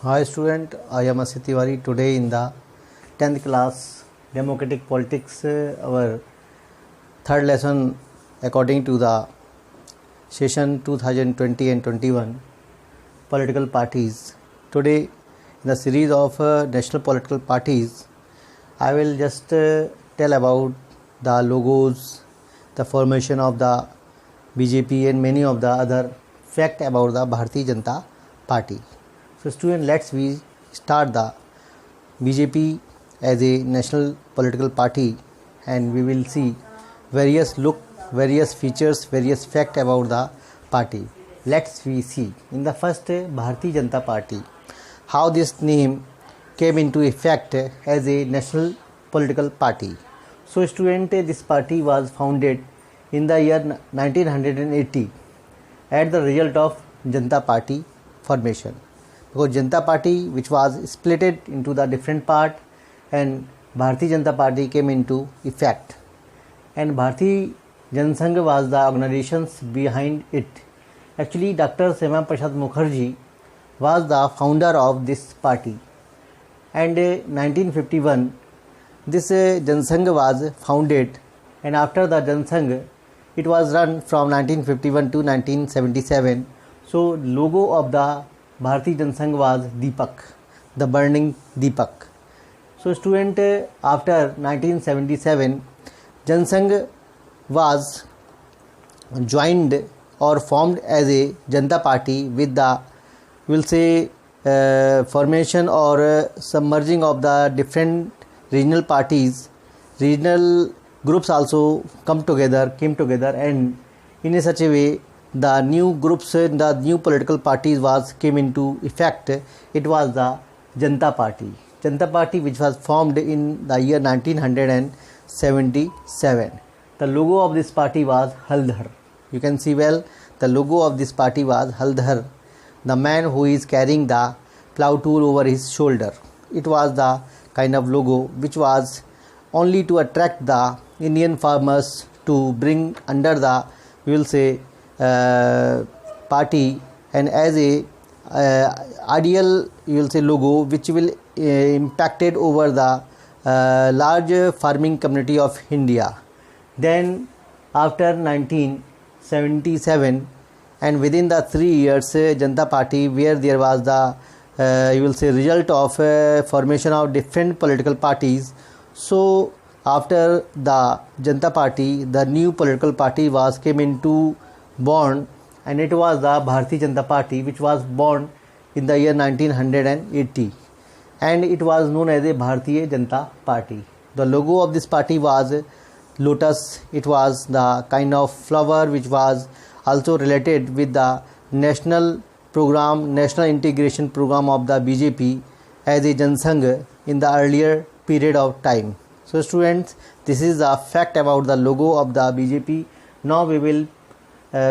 Hi student, I am Asit Tiwari. Today in the 10th class Democratic Politics, our third lesson according to the session 2020 and 21 political parties. Today in the series of national political parties, I will just tell about the logos, the formation of the BJP and many of the other fact about the Bharatiya Janata Party. So student, let's we start the BJP as a national political party, and we will see various look, various features, various fact about the party. Let's we see in the first Bharatiya Janata Party how this name came into effect as a national political party. So student, this party was founded in the year 1980 at the result of Janata Party formation. Because Janata Party, which was splitted into the different part, and Bharatiya Janata Party came into effect, and Bharatiya Janasangh was the organizations behind it. Actually, Dr. Syama Prasad Mukherjee was the founder of this party, and 1951 this Janasangh was founded, and after the Janasangh it was run from 1951 to 1977. So logo of the Bharatiya Janasangh was Deepak, the burning Deepak. So student, after 1977 Janasangh was joined or formed as a Janata Party with the, we'll say, formation or submerging of the different regional parties. Regional groups also came together, and in such a way the new groups, the new political parties came into effect. It was the Janata Party which was formed in the year 1977. The logo of this party was Haldhar. You can see well, the logo of this party was Haldhar, the man who is carrying the plough tool over his shoulder. It was the kind of logo which was only to attract the Indian farmers to bring under the, we will say, party, and as a ideal, you will say, logo which will impacted over the large farming community of India. Then after 1977, and within the 3 years, Janata Party, where there was the you will say result of formation of different political parties. So after the Janata Party, the new political party came into born, and it was the Bharatiya Janata Party, which was born in the year 1980, and it was known as a Bharatiya Janata Party. The logo of this party was lotus. It was the kind of flower which was also related with the national program, national integration program of the BJP as a Janasangh in the earlier period of time. So students, this is a fact about the logo of the BJP. Now we will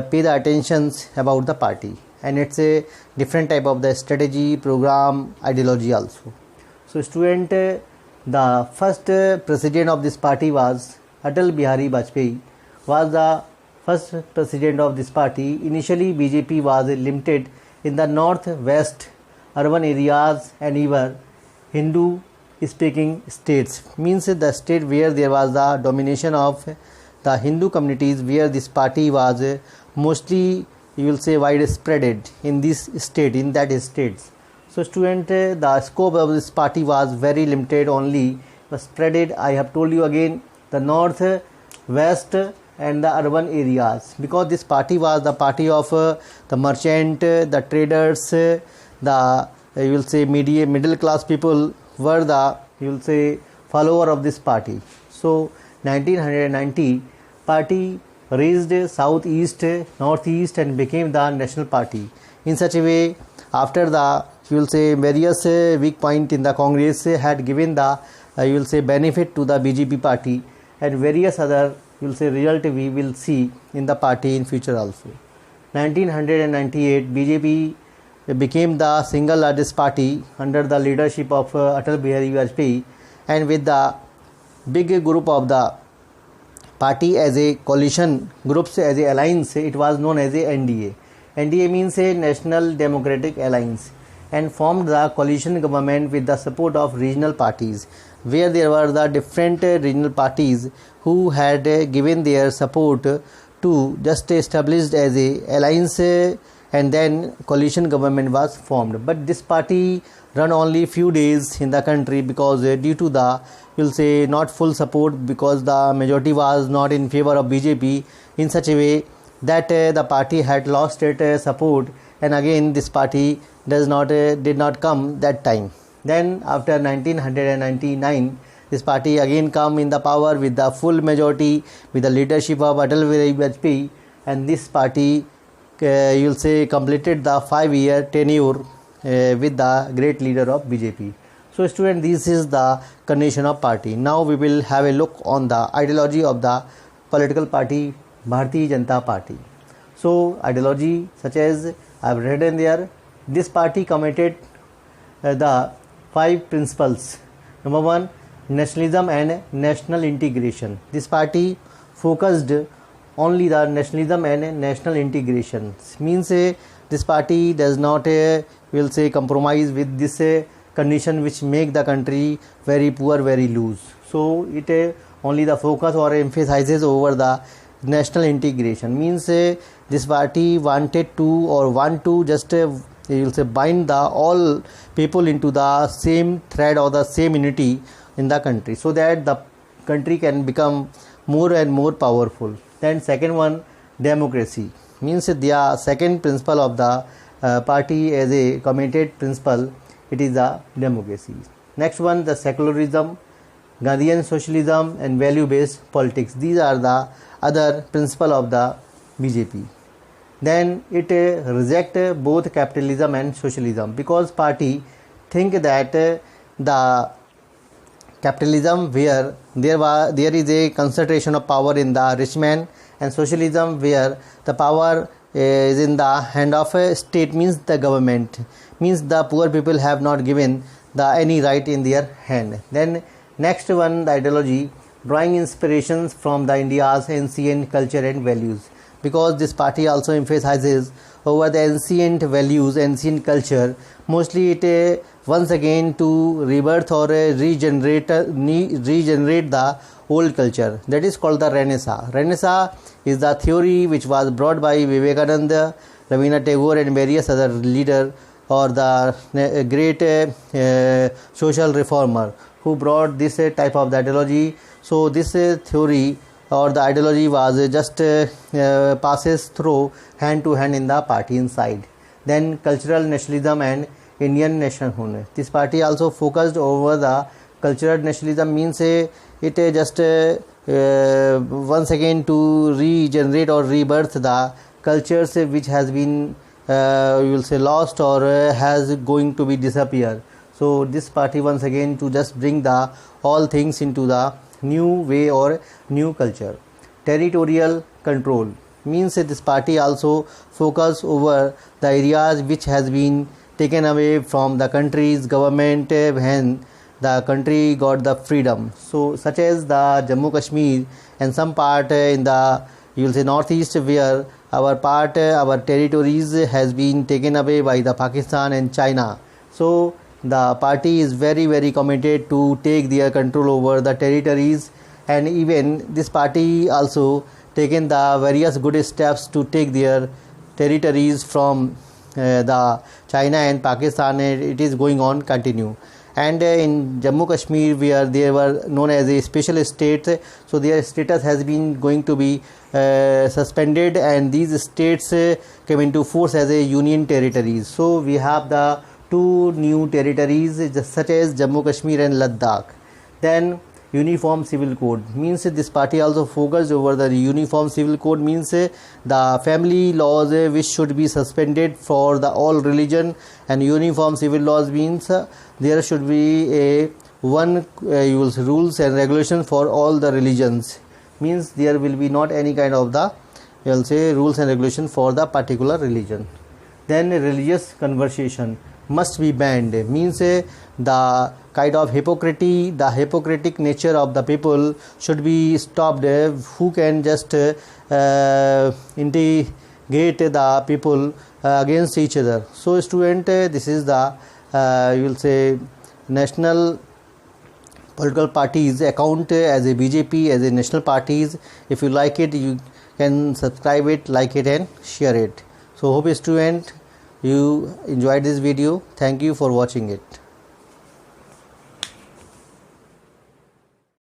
pay the attentions about the party, and it's a different type of the strategy, program, ideology also. So student, the first president of this party was Atal Bihari Vajpayee, was the first president of this party. Initially BJP was limited in the northwest urban areas and even Hindu speaking states, means the state where there was the domination of the Hindu communities, where this party was mostly, you will say, widespread in this state, in that states. So student, the scope of this party was very limited, only was spreaded, I have told you again, the north, west and the urban areas, because this party was the party of the merchant, the traders, the, you will say, middle class people were the, you will say, follower of this party. So 1990 party raised southeast, northeast, and became the national party. In such a way, after the, you will say, various weak point in the Congress had given the, you will say, benefit to the BJP party, and various other, you will say, result we will see in the party in future also. 1998 BJP became the single largest party under the leadership of Atal Bihari Vajpayee, and with the big group of the party as a coalition groups, as a alliance, it was known as a NDA. NDA means a National Democratic Alliance. and formed the coalition government with the support of regional parties, where there were the different regional parties who had given their support to just established as a alliance, and then coalition government was formed. But this party run only few days in the country because due to the, you'll say, not full support, because the majority was not in favor of BJP in such a way that the party had lost its support, and again this party did not come that time. Then after 1999, this party again come in the power with the full majority with the leadership of Atal Bihari Vajpayee, and this party you'll say completed the 5-year tenure with the great leader of BJP. So student, this is the condition of party. Now we will have a look on the ideology of the political party Bharatiya Janata Party. So ideology such as I have written there, this party committed the 5 principles. Number 1, nationalism and national integration. This party focused only the nationalism and national integration. Means this party does not will say compromise with this condition which make the country very poor, very loose. So it only the focus or emphasizes over the national integration. Means this party wanted to or want to just you will say bind the all people into the same thread or the same unity in the country, so that the country can become more and more powerful. Then second one, democracy. Means the second principle of the party as a committed principle, it is the democracy. Next one, the secularism, Gandhian socialism and value based politics. These are the other principle of the BJP. Then it reject both capitalism and socialism, because party think that the capitalism where there is a concentration of power in the rich man, and socialism where the power is in the hand of a state, means the government, means the poor people have not given the any right in their hand. Then next one, the ideology, drawing inspirations from the India's ancient culture and values, because this party also emphasizes over the ancient values, ancient culture. Mostly it once again to rebirth or regenerate the old culture. That is called the Renaissance. Renaissance is the theory which was brought by Vivekananda, Rabindranath Tagore and various other leaders, or the great social reformer who brought this type of the ideology. So this theory or the ideology was just passes through hand to hand in the party inside. Then cultural nationalism and Indian nationhood. This party also focused over the cultural nationalism. Means it just once again to regenerate or rebirth the cultures which has been you will say lost or has going to be disappear. So this party once again to just bring the all things into the new way or new culture. Territorial control. Means this party also focus over the areas which has been taken away from the country's government when the country got the freedom. So such as the Jammu Kashmir and some part in the, you will say, northeast, where our territories has been taken away by the Pakistan and China. So the party is very, very committed to take their control over the territories, and even this party also taken the various good steps to take their territories from the China and Pakistan. It is going on continue. And in Jammu Kashmir, where they were known as a special state, so their status has been going to be suspended, and these states came into force as a union territories. So we have the 2 new territories such as Jammu Kashmir and Ladakh. Then uniform civil code. Means this party also focused over the uniform civil code. Means the family laws which should be suspended for the all religion, and uniform civil laws means there should be a one rules and regulations for all the religions. Means there will be not any kind of the rules and regulations for the particular religion. Then religious conversation must be banned. Means the kind of hypocritic nature of the people should be stopped, who can just integrate the people against each other. So student, this is the you will say national political parties account as a BJP, as a national parties. If you like it, you can subscribe it, like it and share it. So hope student you enjoyed this video. Thank you for watching it.